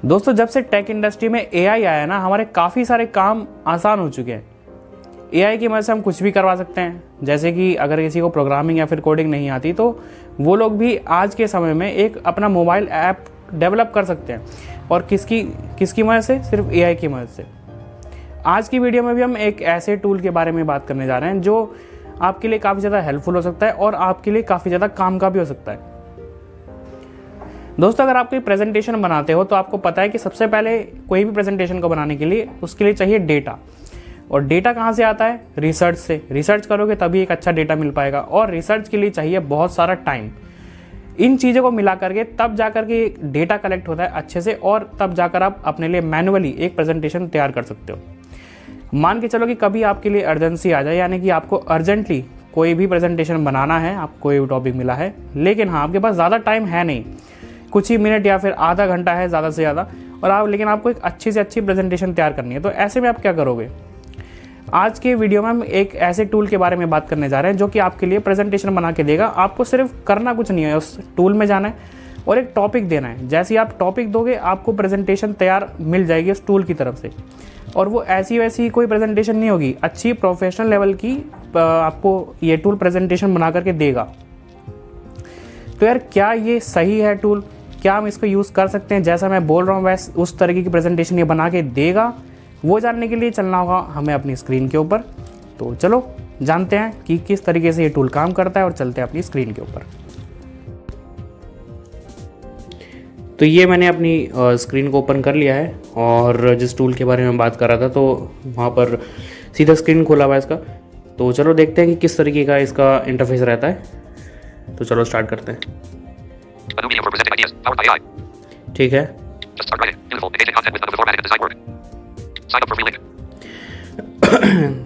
दोस्तों जब से टेक इंडस्ट्री में एआई आया ना, हमारे काफ़ी सारे काम आसान हो चुके हैं। एआई की मदद से हम कुछ भी करवा सकते हैं। जैसे कि अगर किसी को प्रोग्रामिंग या फिर कोडिंग नहीं आती तो वो लोग भी आज के समय में एक अपना मोबाइल ऐप डेवलप कर सकते हैं। और किसकी मदद से? सिर्फ एआई की मदद से। आज की वीडियो में भी हम एक ऐसे टूल के बारे में बात करने जा रहे हैं जो आपके लिए काफ़ी ज़्यादा हेल्पफुल हो सकता है और आपके लिए काफ़ी ज़्यादा काम का भी हो सकता है। दोस्तों अगर आप कोई प्रेजेंटेशन बनाते हो तो आपको पता है कि सबसे पहले कोई भी प्रेजेंटेशन को बनाने के लिए उसके लिए चाहिए डेटा। और डेटा कहाँ से आता है? रिसर्च से। रिसर्च करोगे तभी एक अच्छा डेटा मिल पाएगा और रिसर्च के लिए चाहिए बहुत सारा टाइम। इन चीज़ों को मिला करके तब जा करके डेटा कलेक्ट होता है अच्छे से और तब जाकर आप अपने लिए मैनुअली एक प्रेजेंटेशन तैयार कर सकते हो। मान के चलो कि कभी आपके लिए अर्जेंसी आ जाए, यानी कि आपको अर्जेंटली कोई भी प्रेजेंटेशन बनाना है, आपको कोई भी टॉपिक मिला है, लेकिन हाँ आपके पास ज़्यादा टाइम है नहीं, कुछ ही मिनट या फिर आधा घंटा है ज़्यादा से ज़्यादा, और लेकिन आपको एक अच्छी से अच्छी प्रेजेंटेशन तैयार करनी है। तो ऐसे में आप क्या करोगे? आज के वीडियो में हम एक ऐसे टूल के बारे में बात करने जा रहे हैं जो कि आपके लिए प्रेजेंटेशन बना के देगा। आपको सिर्फ करना कुछ नहीं है, उस टूल में जाना है और एक टॉपिक देना है। जैसे ही आप टॉपिक दोगे आपको प्रेजेंटेशन तैयार मिल जाएगी उस टूल की तरफ से। और वो ऐसी वैसी कोई प्रेजेंटेशन नहीं होगी, अच्छी प्रोफेशनल लेवल की आपको ये टूल प्रेजेंटेशन बना करके देगा। तो यार क्या ये सही है टूल? क्या हम इसको यूज़ कर सकते हैं जैसा मैं बोल रहा हूँ वैसे उस तरीके की प्रेजेंटेशन ये बना के देगा? वो जानने के लिए चलना होगा हमें अपनी स्क्रीन के ऊपर। तो चलो जानते हैं कि किस तरीके से ये टूल काम करता है और चलते हैं अपनी स्क्रीन के ऊपर। तो ये मैंने अपनी स्क्रीन को ओपन कर लिया है और जिस टूल के बारे में बात कर रहा था तो वहाँ पर सीधा स्क्रीन खोला हुआ है इसका। तो चलो देखते हैं कि किस तरीके का इसका इंटरफेस रहता है। तो चलो स्टार्ट करते हैं। ठीक है,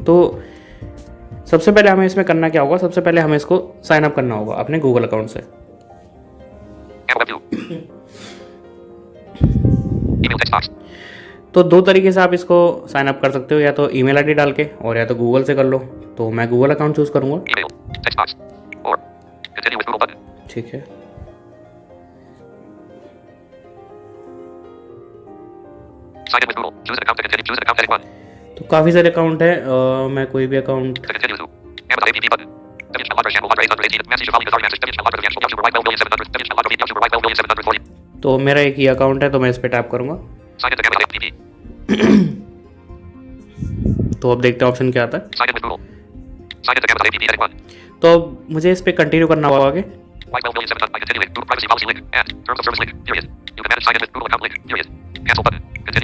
तो सबसे पहले हमें इसमें करना क्या होगा? सबसे पहले हमें इसको साइन अप करना होगा अपने गूगल अकाउंट से। तो दो तरीके से आप इसको साइन अप कर सकते हो, या तो ईमेल आईडी डाल के और या तो गूगल से कर लो। तो मैं गूगल अकाउंट चूज करूंगा। ठीक है, तो काफ़ी सारे अकाउंट है, मैं कोई भी अकाउंट। तो मेरा एक ही अकाउंट है तो मैं इस पर टैप करूंगा। तो अब देखते हैं ऑप्शन क्या आता है। तो अब मुझे इस पर कंटिन्यू करना होगा आगे।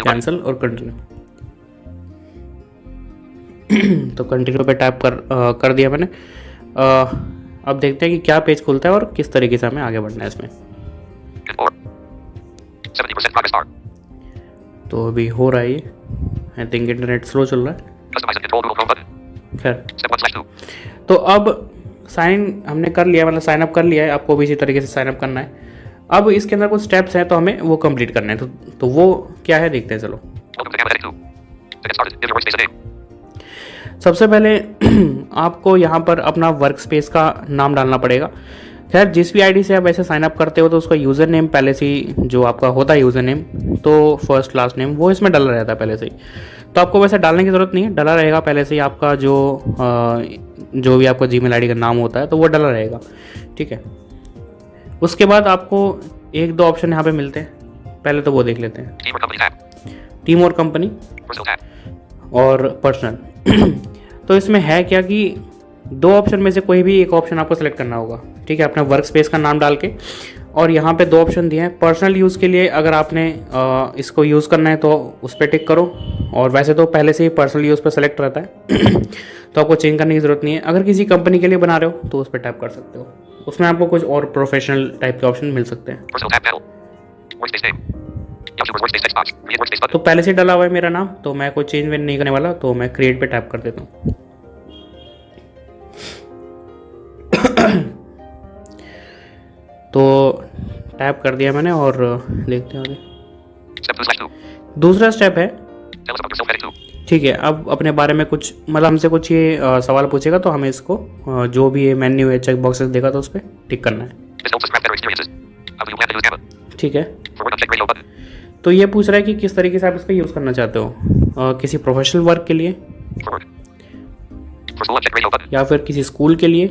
कैंसिल और कंटिन्यू। तो कंटिन्यू पे टैप कर दिया मैंने। अब देखते हैं कि क्या पेज खुलता है और किस तरीके से हमें आगे बढ़ना है इसमें। तो अभी हो रहा है ये, आई थिंक इंटरनेट स्लो चल रहा है। खैर, तो अब हमने कर लिया, मतलब साइन अप कर लिया है। आपको भी इसी तरीके से साइन अप करना है। अब इसके अंदर कुछ स्टेप्स हैं तो हमें वो कंप्लीट करना है। तो वो क्या है देखते हैं। चलो सबसे पहले आपको यहाँ पर अपना वर्क स्पेस का नाम डालना पड़ेगा। खैर जिस भी आईडी से आप ऐसे साइन अप करते हो तो उसका यूज़र नेम पहले से ही जो आपका होता है यूज़र नेम, तो फर्स्ट लास्ट नेम वो इसमें डला रहता है पहले से ही। तो आपको वैसे डालने की ज़रूरत नहीं है, डला रहेगा पहले से ही आपका जो भी आपका जीमेल आईडी का नाम होता है तो वो डला रहेगा। ठीक है, उसके बाद आपको एक दो ऑप्शन यहाँ पे मिलते हैं, पहले तो वो देख लेते हैं। टीम और कंपनी और पर्सनल। तो इसमें है क्या कि दो ऑप्शन में से कोई भी एक ऑप्शन आपको सेलेक्ट करना होगा। ठीक है, अपना वर्क स्पेस का नाम डाल के। और यहाँ पे दो ऑप्शन दिए हैं। पर्सनल यूज़ के लिए अगर आपने इसको यूज़ करना है तो उस पर टिक करो, और वैसे तो पहले से ही पर्सनल यूज़ पर सेलेक्ट रहता है तो आपको चेंज करने की ज़रूरत नहीं है। अगर किसी कंपनी के लिए बना रहे हो तो उस पर टैप कर सकते हो। उसमें आपको कुछ और प्रोफेशनल टाइप के ऑप्शन मिल सकते हैं। तो पहले से डाला हुआ है मेरा नाम, तो मैं कोई चेंज नहीं करने वाला, तो मैं क्रिएट पे टैप कर देता हूँ। तो टैप कर दिया मैंने और देखते हैं आगे। दूसरा स्टेप है, ठीक है, अब अपने बारे में कुछ मतलब हमसे कुछ ये सवाल पूछेगा तो हमें इसको जो भी ये मेन्यू है चेक बॉक्सेस देगा तो उस पर टिक करना है। ठीक है, तो ये पूछ रहा है कि किस तरीके से आप इसका यूज़ करना चाहते हो, किसी प्रोफेशनल वर्क के लिए या फिर किसी स्कूल के लिए।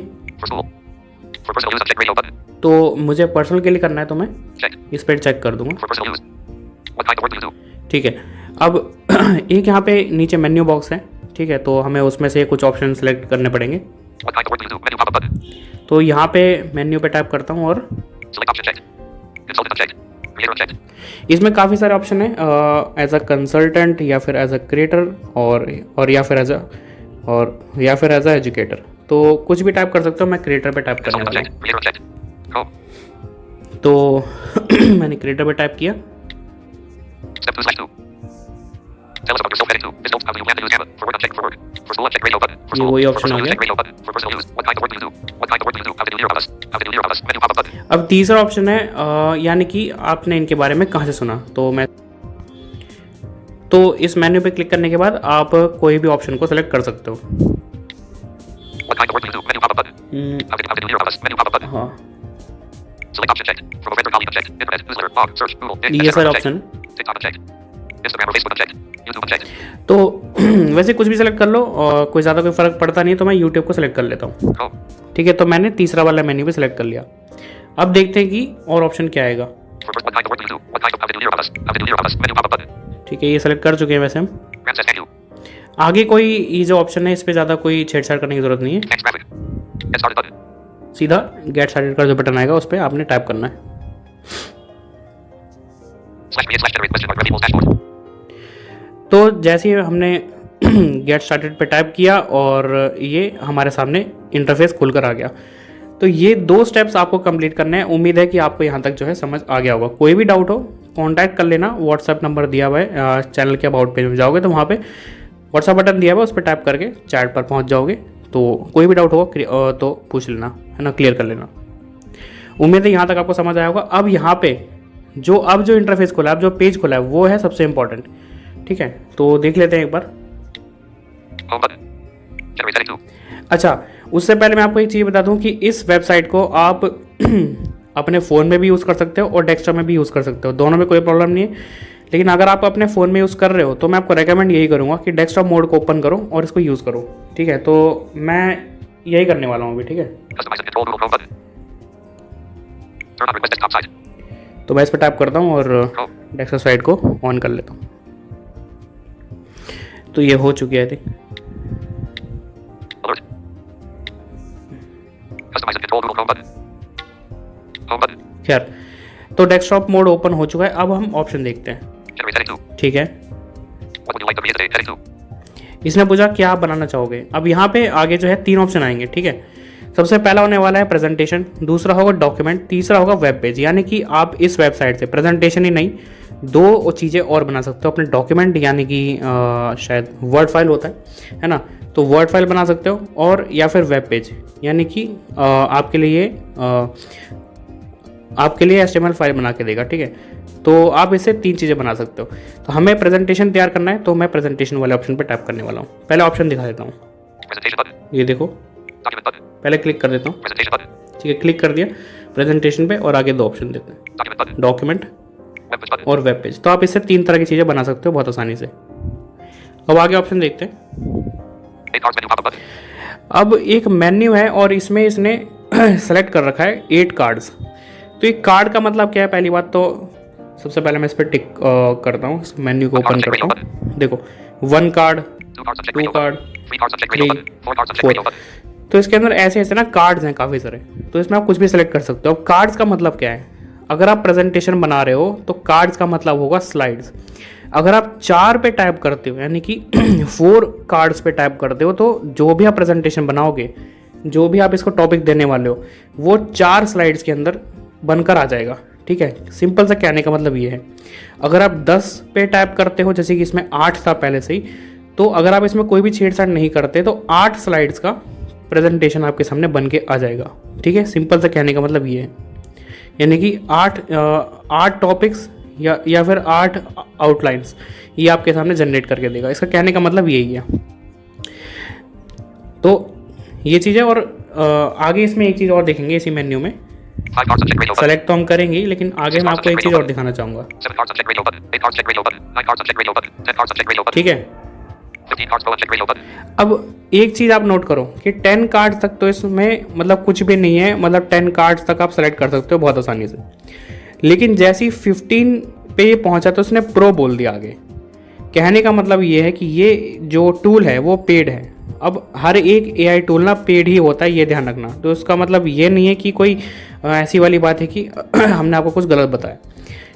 तो मुझे पर्सनल के लिए करना है तो मैं इस पर चेक कर दूंगा। ठीक है, अब एक यहाँ पे नीचे मेन्यू बॉक्स है, ठीक है, तो हमें उसमें से कुछ ऑप्शन सेलेक्ट करने पड़ेंगे। तो यहाँ पे मेन्यू पे टाइप करता हूँ और इसमें काफ़ी सारे ऑप्शन है, एज अ कंसल्टेंट या फिर एज अ क्रिएटर और या फिर एज अ एजुकेटर। तो कुछ भी टाइप कर सकते हो, मैं क्रिएटर पे टाइप करने वाला हूँ। तो मैंने क्रिएटर पे टाइप किया। ये वही ऑप्शन आ गया। अब तीसरा ऑप्शन है, यानी कि आपने इनके बारे में कहाँ से सुना। तो इस मेन्यू पे क्लिक करने के बाद आप कोई भी ऑप्शन को सेलेक्ट कर सकते हो। हाँ, ये सारे ऑप्शन। तो वैसे कुछ भी सेलेक्ट कर लो, और कोई ज़्यादा कोई फ़र्क पड़ता नहीं, तो मैं YouTube को सेलेक्ट कर लेता हूँ। ठीक है, तो मैंने तीसरा वाला मेन्यू पे सेलेक्ट कर लिया। अब देखते हैं कि और ऑप्शन क्या आएगा। ठीक है, ये सेलेक्ट कर चुके हैं वैसे हम। आगे कोई ये जो ऑप्शन है इस पर ज़्यादा कोई छेड़छाड़ करने की ज़रूरत नहीं है, सीधा गेट स्टार्टेड का जो बटन आएगा उस पर आपने टाइप करना है। तो जैसे ही हमने गेट स्टार्टेड पे टाइप किया और ये हमारे सामने इंटरफेस खुलकर आ गया। तो ये 2 स्टेप्स आपको कंप्लीट करने हैं। उम्मीद है कि आपको यहाँ तक जो है समझ आ गया होगा। कोई भी डाउट हो कांटेक्ट कर लेना, व्हाट्सएप नंबर दिया हुआ है, चैनल के अबाउट पेज में जाओगे तो वहाँ पे व्हाट्सएप बटन दिया हुआ है, उस पर टाइप करके चैट पर पहुँच जाओगे। तो कोई भी डाउट होगा तो पूछ लेना, है ना, क्लियर कर लेना। उम्मीद है यहाँ तक आपको समझ आया होगा। अब यहाँ पे जो इंटरफेस खुला है, अब जो पेज खुला है, वो है सबसे इम्पोर्टेंट। ठीक है, तो देख लेते हैं एक बार। अच्छा, उससे पहले मैं आपको एक चीज़ बता दूं कि इस वेबसाइट को आप अपने फ़ोन में भी यूज़ कर सकते हो और डेस्कटॉप में भी यूज़ कर सकते हो, दोनों में कोई प्रॉब्लम नहीं है। लेकिन अगर आप अपने फ़ोन में यूज़ कर रहे हो तो मैं आपको रेकमेंड यही करूँगा कि डेस्कटॉप मोड को ओपन करो और इसको यूज़ करो। ठीक है, तो मैं यही करने वाला हूँ अभी। ठीक है, तो मैं इस पर टाइप करता हूँ और डेस्कटॉप साइट को ऑन कर लेता हूँ। तो ये हो चुकी है। खैर, तो डेस्कटॉप मोड ओपन हो चुका है। अब हम ऑप्शन देखते हैं। ठीक है, इसने पूछा क्या आप बनाना चाहोगे। अब यहाँ पे आगे जो है 3 ऑप्शन आएंगे। ठीक है, सबसे पहला होने वाला है प्रेजेंटेशन, दूसरा होगा डॉक्यूमेंट, तीसरा होगा वेब पेज। यानी कि आप इस वेबसाइट से प्रेजेंटेशन ही नहीं, 2 चीज़ें और बना सकते हो। अपने डॉक्यूमेंट यानी कि शायद वर्ड फाइल होता है ना, तो वर्ड फाइल बना सकते हो, और या फिर वेब पेज यानी कि आपके लिए HTML फाइल बना के देगा। ठीक है, तो आप इससे 3 चीज़ें बना सकते हो। तो हमें प्रेजेंटेशन तैयार करना है, तो मैं प्रेजेंटेशन वाले ऑप्शन पर टाइप करने वाला हूँ। पहले ऑप्शन दिखा देता हूँ, ये देखो, पहले क्लिक कर देता हूँ। ठीक है, क्लिक कर दिया प्रेजेंटेशन पे, और आगे 2 ऑप्शन देते हैं, डॉक्यूमेंट और वेब पेज। तो आप इससे 3 तरह की चीज़ें बना सकते हो बहुत आसानी से। अब आगे ऑप्शन देखते हैं। अब एक मेन्यू है और इसमें इसने सेलेक्ट कर रखा है 8 कार्ड्स। तो एक कार्ड का मतलब क्या है, पहली बात तो सबसे पहले मैं इस पर टिक करता हूँ, इस मेन्यू को ओपन करता हूँ। देखो, 1 कार्ड, 2 कार्ड, 3, 4। तो इसके अंदर ऐसे ना कार्ड्स हैं काफ़ी सारे, तो इसमें आप कुछ भी सेलेक्ट कर सकते हो। अब कार्ड्स का मतलब क्या है, अगर आप प्रेजेंटेशन बना रहे हो तो कार्ड्स का मतलब होगा स्लाइड्स। अगर आप 4 पे टाइप करते हो यानी कि 4 कार्ड्स पे टाइप करते हो, तो जो भी आप प्रेजेंटेशन बनाओगे, जो भी आप इसको टॉपिक देने वाले हो, वो 4 स्लाइड्स के अंदर बनकर आ जाएगा। ठीक है, सिंपल सा कहने का मतलब ये है। अगर आप 10 पे टाइप करते हो, जैसे कि इसमें 8 था पहले से ही, तो अगर आप इसमें कोई भी छेड़छाड़ नहीं करते तो 8 स्लाइड्स का प्रेजेंटेशन आपके सामने बन के आ जाएगा। ठीक है, सिंपल सा कहने का मतलब ये है, यानी कि 8 टॉपिक्स या फिर 8 आउटलाइंस ये आपके सामने जनरेट करके देगा। इसका कहने का मतलब यही है। तो ये चीज़ है, और आगे इसमें एक चीज़ और देखेंगे इसी मेन्यू में। सेलेक्ट तो हम करेंगे, लेकिन आगे मैं आपको एक चीज़ और दिखाना चाहूँगा। ठीक है, अब एक चीज़ आप नोट करो कि 10 कार्ड्स तक तो इसमें मतलब कुछ भी नहीं है, मतलब 10 कार्ड्स तक आप सेलेक्ट कर सकते हो बहुत आसानी से। लेकिन जैसे ही 15 पे ये पहुंचा तो उसने प्रो बोल दिया आगे। कहने का मतलब ये है कि ये जो टूल है वो पेड है। अब हर एक एआई टूल ना पेड ही होता है, ये ध्यान रखना। तो इसका मतलब ये नहीं है कि कोई ऐसी वाली बात है कि हमने आपको कुछ गलत बताया।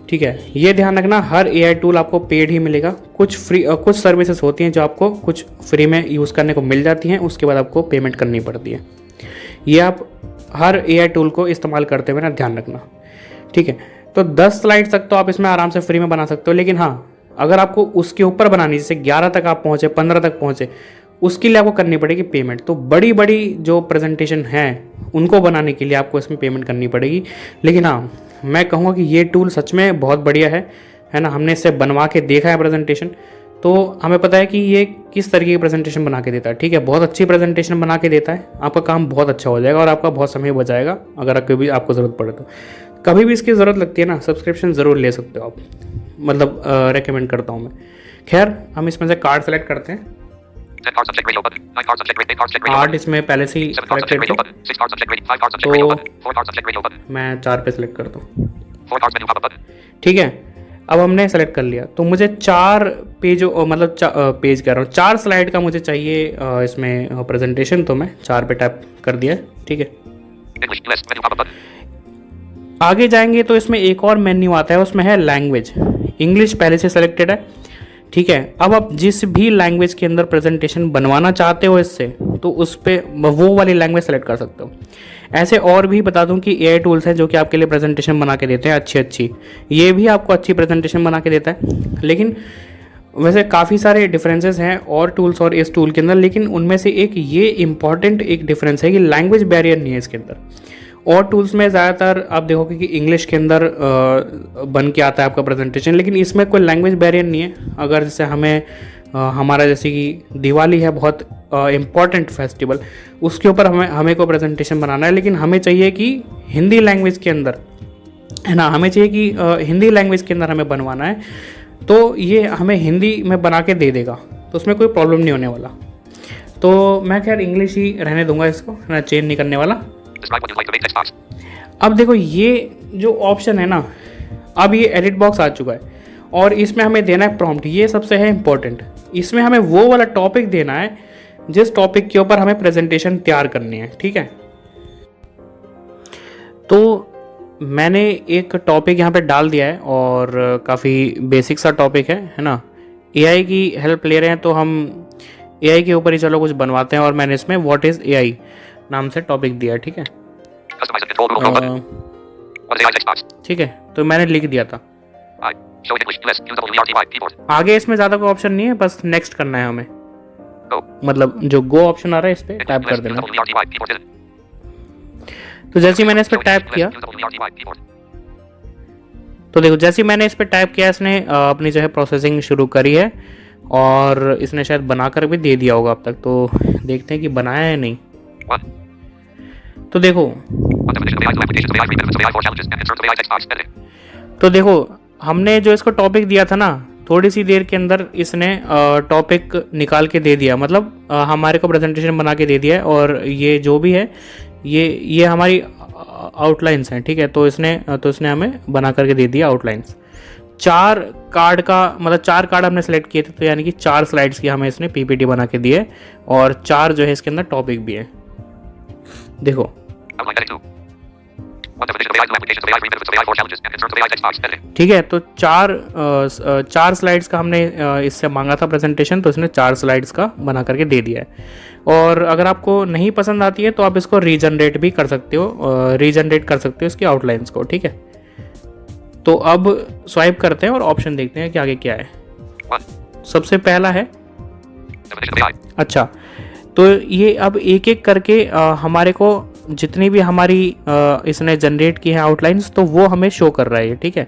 ठीक है, ये ध्यान रखना, हर एआई टूल आपको पेड ही मिलेगा। कुछ फ्री कुछ सर्विसेज होती हैं जो आपको कुछ फ्री में यूज़ करने को मिल जाती हैं, उसके बाद आपको पेमेंट करनी पड़ती है। ये आप हर एआई टूल को इस्तेमाल करते हुए ना ध्यान रखना। ठीक है, तो 10 स्लाइड तक तो आप इसमें आराम से फ्री में बना सकते हो। लेकिन हाँ, अगर आपको उसके ऊपर बनानी, जैसे 11 तक आप पहुँचे, 15 तक पहुँचे, उसके लिए आपको करनी पड़ेगी पेमेंट। तो बड़ी बड़ी जो प्रेजेंटेशन हैं उनको बनाने के लिए आपको इसमें पेमेंट करनी पड़ेगी। लेकिन हाँ, मैं कहूँगा कि ये टूल सच में बहुत बढ़िया है ना। हमने इससे बनवा के देखा है प्रेजेंटेशन, तो हमें पता है कि ये किस तरीके की प्रेजेंटेशन बना के देता है। ठीक है, बहुत अच्छी प्रेजेंटेशन बना के देता है, आपका काम बहुत अच्छा हो जाएगा और आपका बहुत समय बचाएगा। अगर कभी आपको ज़रूरत पड़े तो, कभी भी इसकी ज़रूरत लगती है ना, सब्सक्रिप्शन ज़रूर ले सकते हो आप, मतलब रेकमेंड करता हूँ मैं। खैर, हम इसमें से कार्ड सेलेक्ट करते हैं। 8 इसमें पहले से ही सेलेक्टेड थे, तो मैं 4 पे सेलेक्ट करता हूँ। ठीक है, अब हमने सेलेक्ट कर लिया, तो मुझे 4 पेज, मतलब पेज कह रहा हूँ, 4 स्लाइड का मुझे चाहिए इसमें प्रेजेंटेशन। तो मैं 4 पे टैप कर दिया। ठीक है, आगे जाएंगे तो इसमें एक और मेन्यू आता है, उसमें है लैंग्वेज। इंग्लिश पहले से सेलेक्टेड है। ठीक है, अब आप जिस भी लैंग्वेज के अंदर प्रेजेंटेशन बनवाना चाहते हो इससे, तो उस पर वो वाली लैंग्वेज सेलेक्ट कर सकते हो। ऐसे और भी बता दूं कि एआई टूल्स हैं जो कि आपके लिए प्रेजेंटेशन बना के देते हैं अच्छी। ये भी आपको अच्छी प्रेजेंटेशन बना के देता है। लेकिन वैसे काफ़ी सारे डिफरेंसेस हैं और टूल्स और इस टूल के अंदर, लेकिन उनमें से एक ये इम्पॉर्टेंट एक डिफरेंस है कि लैंग्वेज बैरियर नहीं है इसके अंदर। और टूल्स में ज़्यादातर आप देखोगे कि इंग्लिश के अंदर बन के आता है आपका प्रेजेंटेशन, लेकिन इसमें कोई लैंग्वेज बैरियर नहीं है। अगर जैसे हमें हमारा जैसे कि दिवाली है बहुत इम्पॉर्टेंट फेस्टिवल, उसके ऊपर हमें कोई प्रेजेंटेशन बनाना है, लेकिन हमें चाहिए कि हिंदी लैंग्वेज के अंदर, है ना, हमें चाहिए कि हिंदी लैंग्वेज के अंदर हमें बनवाना है, तो ये हमें हिंदी में बना के दे देगा, तो उसमें कोई प्रॉब्लम नहीं होने वाला। तो मैं खैर इंग्लिश ही रहने दूंगा इसको, है ना, चेंज नहीं करने वाला। अब देखो ये जो ऑप्शन है ना, अब ये एडिट बॉक्स आ चुका है और इसमें हमें देना है प्रॉम्प्ट। ये सबसे है इम्पोर्टेंट, इसमें हमें वो वाला टॉपिक देना है जिस टॉपिक के ऊपर हमें प्रेजेंटेशन तैयार करनी है। ठीक है, तो मैंने एक टॉपिक यहाँ पे डाल दिया है और काफ़ी बेसिक सा टॉपिक है ना। एआई की हेल्प ले रहे हैं तो हम एआई के ऊपर ही चलो कुछ बनवाते हैं, और मैंने इसमें व्हाट इज़ एआई नाम से टॉपिक दिया। ठीक है, ठीक है, तो मैंने लिख दिया था। आगे इसमें ज़्यादा कोई ऑप्शन नहीं है, बस नेक्स्ट करना है हमें, मतलब जो गो ऑप्शन आ रहा है इस पर टैप कर देना। तो जैसे ही मैंने इस पर टैप किया, तो देखो जैसे ही मैंने इस पर टैप किया, इसने अपनी जो है प्रोसेसिंग शुरू करी है और इसने शायद बनाकर भी दे दिया होगा अब तक। तो देखते हैं कि बनाया है नहीं। तो देखो हमने जो इसको टॉपिक दिया था ना, थोड़ी सी देर के अंदर इसने टॉपिक निकाल के दे दिया, मतलब हमारे को प्रेजेंटेशन बना के दे दिया है। और ये जो भी है ये हमारी आउटलाइंस हैं। ठीक है, तो इसने हमें बना करके दे दिया आउटलाइंस। 4 कार्ड का मतलब 4 कार्ड हमने सेलेक्ट किए थे, तो यानी कि 4 स्लाइड्स की हमें इसने पीपीटी बना के दी है और 4 जो है इसके अंदर टॉपिक भी है। देखो ठीक है, तो 4 स्लाइड्स का हमने इससे मांगा था प्रेजेंटेशन, तो इसने 4 स्लाइड्स का बना करके दे दिया है। और अगर आपको नहीं पसंद आती है तो आप इसको रीजनरेट भी कर सकते हो, रीजनरेट कर सकते हो इसकी आउटलाइंस को। ठीक है, तो अब स्वाइप करते हैं और ऑप्शन देखते हैं कि आगे क्या है। सबसे पहला है, अच्छा, तो ये अब एक एक करके हमारे को जितनी भी हमारी इसने जनरेट की है आउटलाइंस, तो वो हमें शो कर रहा है। ठीक है,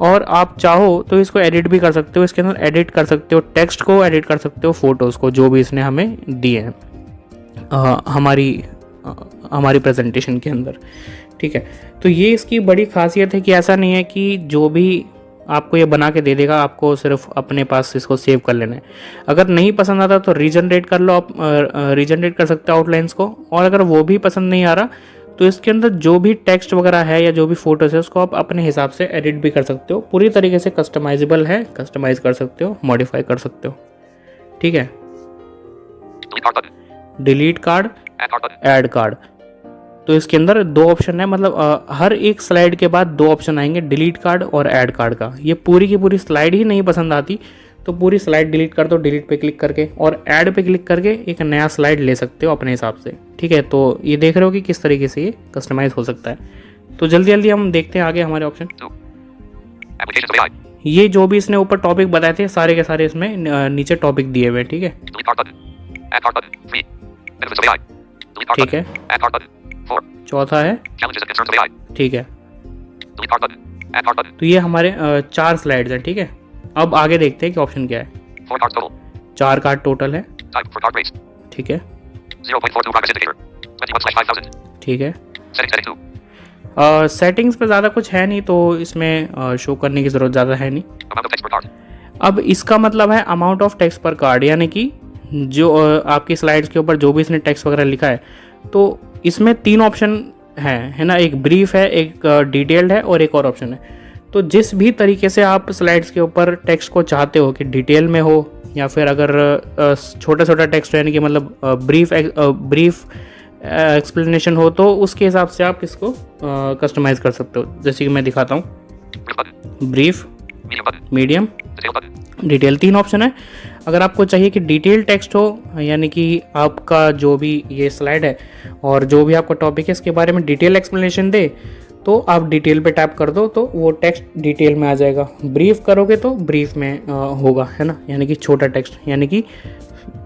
और आप चाहो तो इसको एडिट भी कर सकते हो, इसके अंदर एडिट कर सकते हो, टेक्स्ट को एडिट कर सकते हो, फोटोज़ को, जो भी इसने हमें दिए हैं हमारी प्रेजेंटेशन के अंदर। ठीक है। तो ये इसकी बड़ी खासियत है कि ऐसा नहीं है कि जो भी आपको ये बना के दे देगा, आपको सिर्फ अपने पास इसको सेव कर लेना है। अगर नहीं पसंद आता तो रीजनरेट कर लो आप, रीजनरेट कर सकते हो आउटलाइंस को। और अगर वो भी पसंद नहीं आ रहा तो इसके अंदर जो भी टेक्स्ट वगैरह है या जो भी फोटोज है उसको आप अपने हिसाब से एडिट भी कर सकते हो। पूरी तरीके से कस्टमाइजेबल है, कस्टमाइज कर सकते हो, मॉडिफाई कर सकते हो। ठीक है। Delete card, add card. तो इसके अंदर दो ऑप्शन है, मतलब हर एक स्लाइड के बाद दो ऑप्शन आएंगे, डिलीट कार्ड और ऐड कार्ड का। ये पूरी की पूरी स्लाइड ही नहीं पसंद आती तो पूरी स्लाइड डिलीट कर दो, डिलीट पे क्लिक करके, और ऐड पे क्लिक करके एक नया स्लाइड ले सकते हो अपने हिसाब से। ठीक है। तो ये देख रहे हो कि किस तरीके से ये कस्टमाइज हो सकता है। तो जल्दी जल्दी हम देखते हैं आगे हमारे ऑप्शन। ये जो भी इसने ऊपर टॉपिक बताए थे सारे के सारे इसमें नीचे टॉपिक दिए हुए। ठीक है। ठीक है। चौथा है, ठीक है। तो ये हमारे 4 स्लाइड्स हैं। ठीक है। अब आगे देखते हैं कि ऑप्शन क्या है। 4 कार्ड टोटल है। ठीक है। ठीक है। सेटिंग्स पे ज़्यादा कुछ है नहीं तो इसमें शो करने की ज़रूरत ज़्यादा है नहीं। अब इसका मतलब है अमाउंट ऑफ टेक्स्ट पर कार्ड, यानी कि जो आपकी स्लाइड्स के ऊपर जो भी इसने टेक्स्ट वगैरह लिखा है, तो इसमें 3 ऑप्शन है ना। एक ब्रीफ है, एक डिटेल्ड है और एक और ऑप्शन है। तो जिस भी तरीके से आप स्लाइड्स के ऊपर टेक्स्ट को चाहते हो कि डिटेल में हो या फिर अगर छोटा छोटा टेक्स्ट हो, यानी कि मतलब ब्रीफ एक्सप्लेनेशन हो, तो उसके हिसाब से आप इसको कस्टमाइज़ कर सकते हो। जैसे कि मैं दिखाता हूँ, ब्रीफ, मीडियम, डिटेल, 3 ऑप्शन है। अगर आपको चाहिए कि डिटेल टेक्स्ट हो, यानी कि आपका जो भी ये स्लाइड है और जो भी आपका टॉपिक है इसके बारे में डिटेल एक्सप्लेनेशन दे, तो आप डिटेल पे टैप कर दो तो वो टेक्स्ट डिटेल में आ जाएगा। ब्रीफ करोगे तो ब्रीफ में होगा, है ना, यानी कि छोटा टेक्स्ट, यानी कि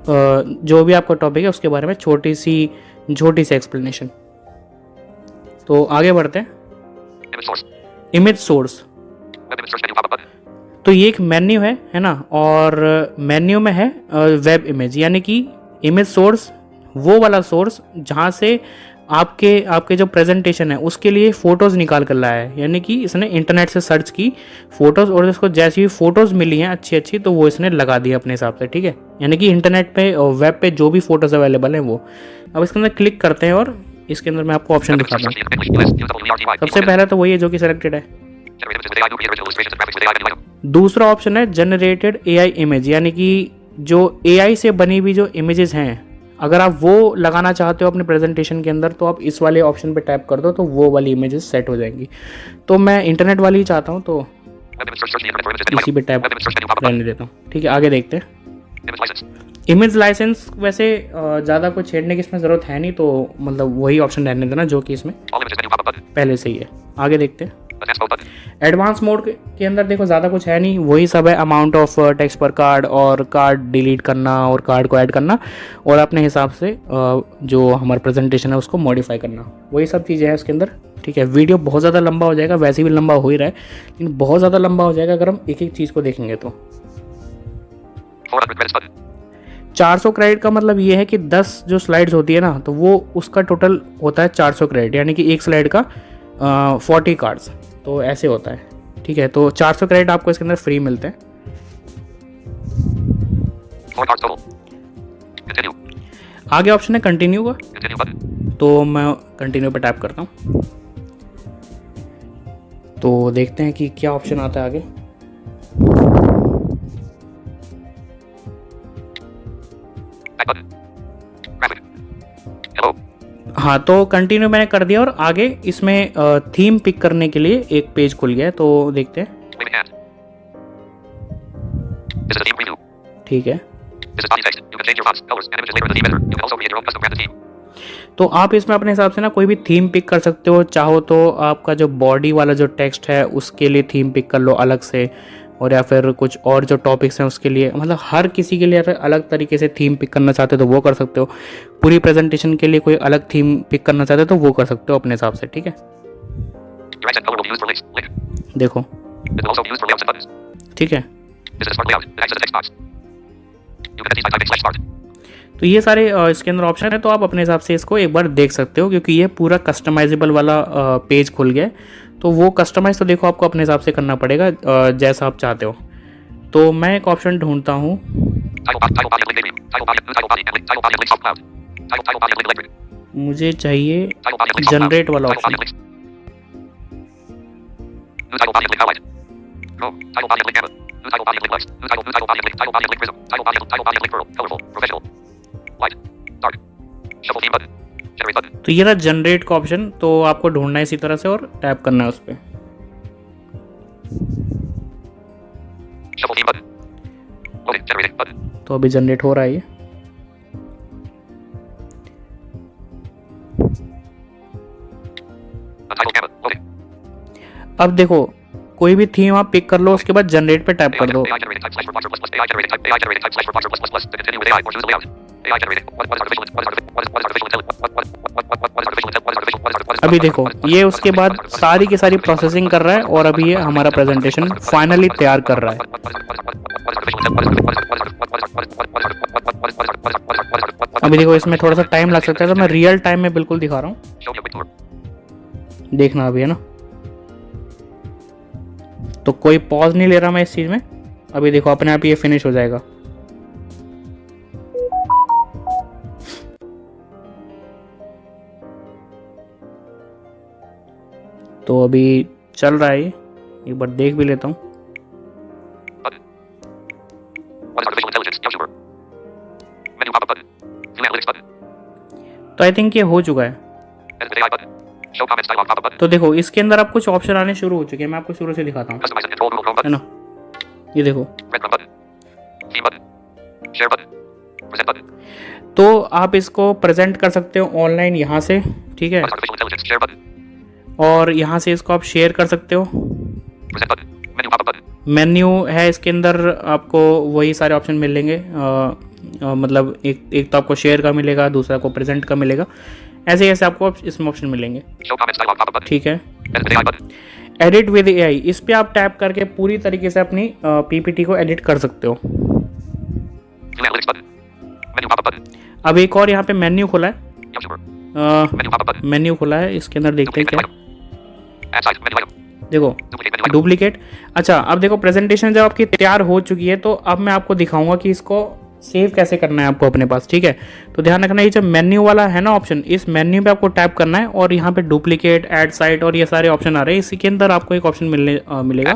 जो भी आपका टॉपिक है उसके बारे में छोटी सी एक्सप्लेनेशन। तो आगे बढ़ते हैं। इमेज सोर्स, तो ये एक मेन्यू है ना, और मेन्यू में है वेब इमेज, यानी कि इमेज सोर्स वो वाला सोर्स जहाँ से आपके जो प्रेजेंटेशन है उसके लिए फ़ोटोज़ निकाल कर लाया है। यानी कि इसने इंटरनेट से सर्च की फ़ोटोज़ और इसको जैसी भी फ़ोटोज़ मिली हैं अच्छी अच्छी तो वो इसने लगा दी अपने हिसाब से। ठीक है। यानी कि इंटरनेट पे और वेब पे जो भी फ़ोटोज़ अवेलेबल हैं वो। अब इसके अंदर क्लिक करते हैं और इसके अंदर मैं आपको ऑप्शन दिखाता हूँ। सबसे पहला तो वही है जो कि सिलेक्टेड है। दूसरा ऑप्शन है जनरेटेड AI इमेज, यानी कि जो AI से बनी हुई जो इमेजेस हैं, अगर आप वो लगाना चाहते हो अपने प्रेजेंटेशन के अंदर तो आप इस वाले ऑप्शन पे टैप कर दो तो वो वाली इमेजेस सेट हो जाएंगी। तो मैं इंटरनेट वाली ही चाहता हूँ तो इसी पे टैप रहने देता हूँ। ठीक है। आगे देखते हैं। इमेज लाइसेंस वैसे ज़्यादा कुछ छेड़ने की इसमें ज़रूरत है नहीं, तो मतलब वही ऑप्शन रहने देना जो कि इसमें पहले से ही है। आगे देखते हैं। एडवांस मोड के अंदर देखो ज़्यादा कुछ है नहीं, वही सब है। अमाउंट ऑफ टेक्स्ट पर कार्ड और कार्ड डिलीट करना और कार्ड को ऐड करना और अपने हिसाब से जो हमारा प्रेजेंटेशन है उसको मॉडिफाई करना, वही सब चीज़ें हैं इसके अंदर। ठीक है। वीडियो बहुत ज़्यादा लंबा हो जाएगा, वैसे भी लंबा हो ही रहा है, लेकिन बहुत ज़्यादा लंबा हो जाएगा अगर हम एक एक चीज़ को देखेंगे तो। 400 क्रेडिट का मतलब ये है कि 10 जो स्लाइड्स होती है ना तो वो उसका टोटल होता है 400 क्रेडिट, यानी कि एक स्लाइड का 40 कार्ड्स, तो ऐसे होता है। ठीक है। तो 400 क्रेडिट आपको इसके अंदर फ्री मिलते हैं। आगे ऑप्शन है कंटिन्यू का, तो मैं कंटिन्यू पे टैप करता हूँ तो देखते हैं कि क्या ऑप्शन आता है आगे। हाँ, तो कंटिन्यू मैंने कर दिया और आगे इसमें थीम पिक करने के लिए एक पेज खुल गया है, तो देखते हैं। ठीक है। तो आप इसमें अपने हिसाब से ना कोई भी थीम पिक कर सकते हो। चाहो तो आपका जो बॉडी वाला जो टेक्स्ट है उसके लिए थीम पिक कर लो अलग से, और या फिर कुछ और जो टॉपिक्स हैं उसके लिए, मतलब हर किसी के लिए अगर अलग तरीके से थीम पिक करना चाहते हो तो वो कर सकते हो। पूरी प्रेजेंटेशन के लिए कोई अलग थीम पिक करना चाहते हो तो वो कर सकते हो अपने हिसाब से। ठीक है। देखो, ठीक है। तो ये सारे इसके अंदर ऑप्शन है, तो आप अपने हिसाब से इसको एक बार देख सकते हो, क्योंकि ये पूरा कस्टमाइजेबल वाला पेज खुल गया है। तो वो कस्टमाइज तो देखो आपको अपने हिसाब से करना पड़ेगा जैसा आप चाहते हो। तो मैं एक ऑप्शन ढूंढता हूँ, मुझे चाहिए जनरेट वाला ऑप्शन। तो ये रहा जनरेट का ऑप्शन, तो आपको ढूंढना है इसी तरह से और टैप करना है उस पर। तो अभी जनरेट हो रहा है ये। अब देखो कोई भी थीम आप पिक कर लो, उसके बाद जनरेट पे टैप कर दो। अभी देखो ये उसके बाद सारी की सारी प्रोसेसिंग कर रहा है और अभी ये हमारा प्रेजेंटेशन फाइनली तैयार कर रहा है। अभी देखो इसमें थोड़ा सा टाइम लग सकता है, तो मैं रियल टाइम में बिल्कुल दिखा रहा हूँ, देखना अभी है ना। तो कोई पॉज नहीं ले रहा मैं इस चीज में। अभी देखो अपने आप ये फिनिश हो जाएगा। तो अभी चल रहा है, एक बार देख भी लेता हूँ। तो आई थिंक ये हो चुका है। तो देखो इसके अंदर आप कुछ ऑप्शन आने शुरू हो चुके हैं, मैं आपको शुरू से दिखाता हूँ, है ना। ये देखो, तो आप इसको प्रेजेंट कर सकते हो ऑनलाइन यहाँ से, ठीक है। और यहाँ से इसको आप शेयर कर सकते हो। मेन्यू है इसके अंदर, आपको वही सारे ऑप्शन मिलेंगे। मतलब एक तो आपको शेयर का मिलेगा, दूसरा को प्रेजेंट का मिलेगा, ऐसे ऐसे आपको इसमें ऑप्शन मिलेंगे, ठीक है। एडिट विद एआई, इस पे आप टैप करके पूरी तरीके से अपनी पीपीटी को एडिट कर सकते हो। अब एक और यहाँ पे मेन्यू खुला है, मेन्यू खुला है, इसके अंदर देखते हैं क्या। देखो डुप्लीकेट। अच्छा अब देखो प्रेजेंटेशन जब आपकी तैयार हो चुकी है, तो अब मैं आपको दिखाऊंगा कि इसको सेव कैसे करना है आपको अपने पास, ठीक है। तो ध्यान रखना, ये जो मेन्यू वाला है ना ऑप्शन, इस मेन्यू पे आपको टैप करना है और यहाँ पे डुप्लीकेट, ऐड साइट और ये सारे ऑप्शन आ रहे हैं। इसी के अंदर आपको एक ऑप्शन मिलेगा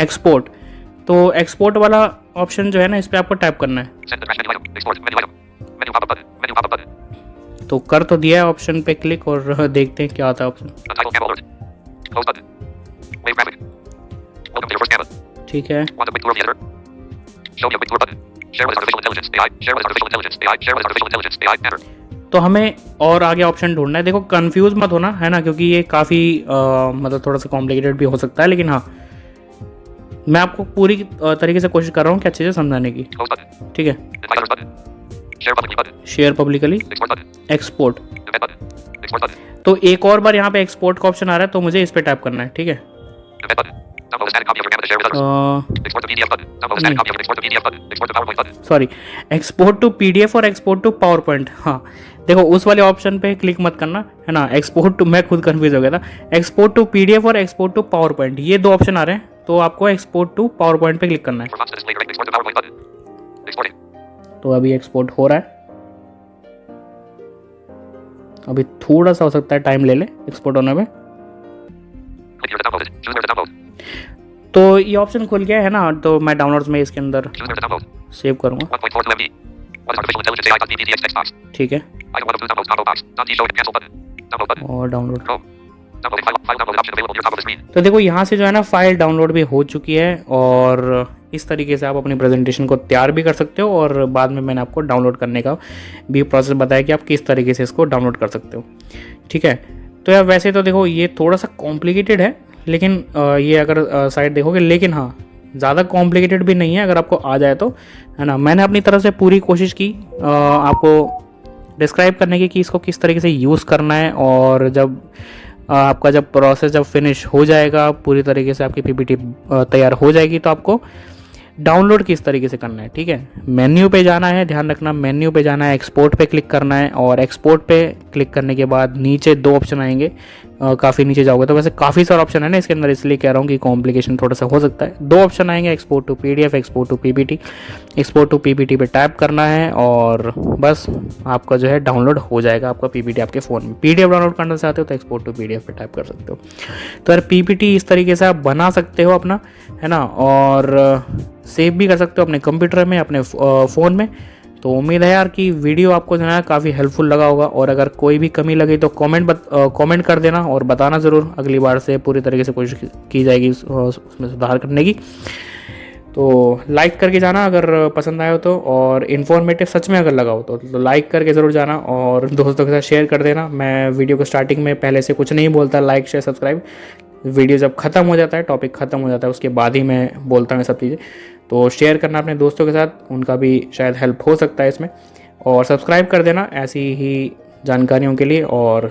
एक्सपोर्ट। तो एक्सपोर्ट वाला ऑप्शन जो है ना, इस पे आपको टैप करना है। तो कर तो दिया है ऑप्शन पे क्लिक, और देखते हैं क्या आता है ऑप्शन, ठीक है। तो हमें और आगे ऑप्शन ढूंढना है। देखो कंफ्यूज मत होना, है ना, क्योंकि ये काफ़ी मतलब थोड़ा सा कॉम्प्लिकेटेड भी हो सकता है, लेकिन हाँ मैं आपको पूरी तरीके से कोशिश कर रहा हूँ कि अच्छे से समझाने की, ठीक है। Share publicly, export. तो एक और बार यहाँ पे एक्सपोर्ट का ऑप्शन आ रहा है, तो मुझे इस पे टैप करना है, ठीक है। सॉरी, एक्सपोर्ट टू पीडीएफ और एक्सपोर्ट टू पावर पॉइंट। हाँ देखो उस वाले ऑप्शन पे क्लिक मत करना, है ना। एक्सपोर्ट टू, मैं खुद कंफ्यूज हो गया था। एक्सपोर्ट टू पीडीएफ और एक्सपोर्ट टू पावर पॉइंट, ये दो ऑप्शन आ रहे हैं, तो आपको एक्सपोर्ट टू पावर पॉइंट पे क्लिक करना है। तो अभी एक्सपोर्ट हो रहा है, अभी थोड़ा सा हो सकता है टाइम ले ले एक्सपोर्ट होने में। तो ये ऑप्शन खुल गया है ना, तो मैं डाउनलोड्स में इसके अंदर सेव करूंगा, ठीक है। और डाउनलोड, तो देखो यहाँ से जो है ना फाइल डाउनलोड भी हो चुकी है, और इस तरीके से आप अपनी प्रेजेंटेशन को तैयार भी कर सकते हो। और बाद में मैंने आपको डाउनलोड करने का भी प्रोसेस बताया कि आप किस तरीके से इसको डाउनलोड कर सकते हो, ठीक है। तो यार वैसे तो देखो ये थोड़ा सा कॉम्प्लिकेटेड है, लेकिन ये अगर साइट देखोगे, लेकिन हाँ ज़्यादा कॉम्प्लिकेटेड भी नहीं है अगर आपको आ जाए तो, है ना। मैंने अपनी तरफ से पूरी कोशिश की आपको डिस्क्राइब करने की कि इसको किस तरीके से यूज़ करना है, और जब आपका जब प्रोसेस जब फिनिश हो जाएगा, पूरी तरीके से आपकी पीपीटी तैयार हो जाएगी, तो आपको डाउनलोड किस तरीके से करना है, ठीक है। मेन्यू पे जाना है, ध्यान रखना मेन्यू पे जाना है, एक्सपोर्ट पे क्लिक करना है, और एक्सपोर्ट पे क्लिक करने के बाद नीचे 2 ऑप्शन आएंगे, काफ़ी नीचे जाओगे तो वैसे काफ़ी सारा ऑप्शन है ना इसके अंदर, इसलिए कह रहा हूँ कि कॉम्प्लिकेशन थोड़ा सा हो सकता है। 2 ऑप्शन आएंगे, export to PDF, export to PPT. Export to PPT पे टैप करना है और बस आपका जो है डाउनलोड हो जाएगा आपका पीपीटी आपके फ़ोन में। पीडीएफ डाउनलोड करना चाहते हो तो एक्सपोर्ट टू पीडीएफ पे टैप कर सकते हो। तो यार पीपीटी इस तरीके से आप बना सकते हो अपना, है ना, और सेव भी कर सकते हो अपने कंप्यूटर में, अपने फ़ोन में। तो उम्मीद है यार कि वीडियो आपको जो है काफ़ी हेल्पफुल लगा होगा, और अगर कोई भी कमी लगी तो कमेंट कर देना और बताना ज़रूर। अगली बार से पूरी तरीके से कोशिश की जाएगी उसमें सुधार करने की। तो लाइक करके जाना अगर पसंद आया हो तो, और इन्फॉर्मेटिव सच में अगर लगा हो तो लाइक करके ज़रूर जाना और दोस्तों के साथ शेयर कर देना। मैं वीडियो को स्टार्टिंग में पहले से कुछ नहीं बोलता, लाइक शेयर सब्सक्राइब। वीडियो जब ख़त्म हो जाता है, टॉपिक ख़त्म हो जाता है, उसके बाद ही मैं बोलता हूँ सब चीज़ें। तो शेयर करना अपने दोस्तों के साथ, उनका भी शायद हेल्प हो सकता है इसमें, और सब्सक्राइब कर देना ऐसी ही जानकारियों के लिए। और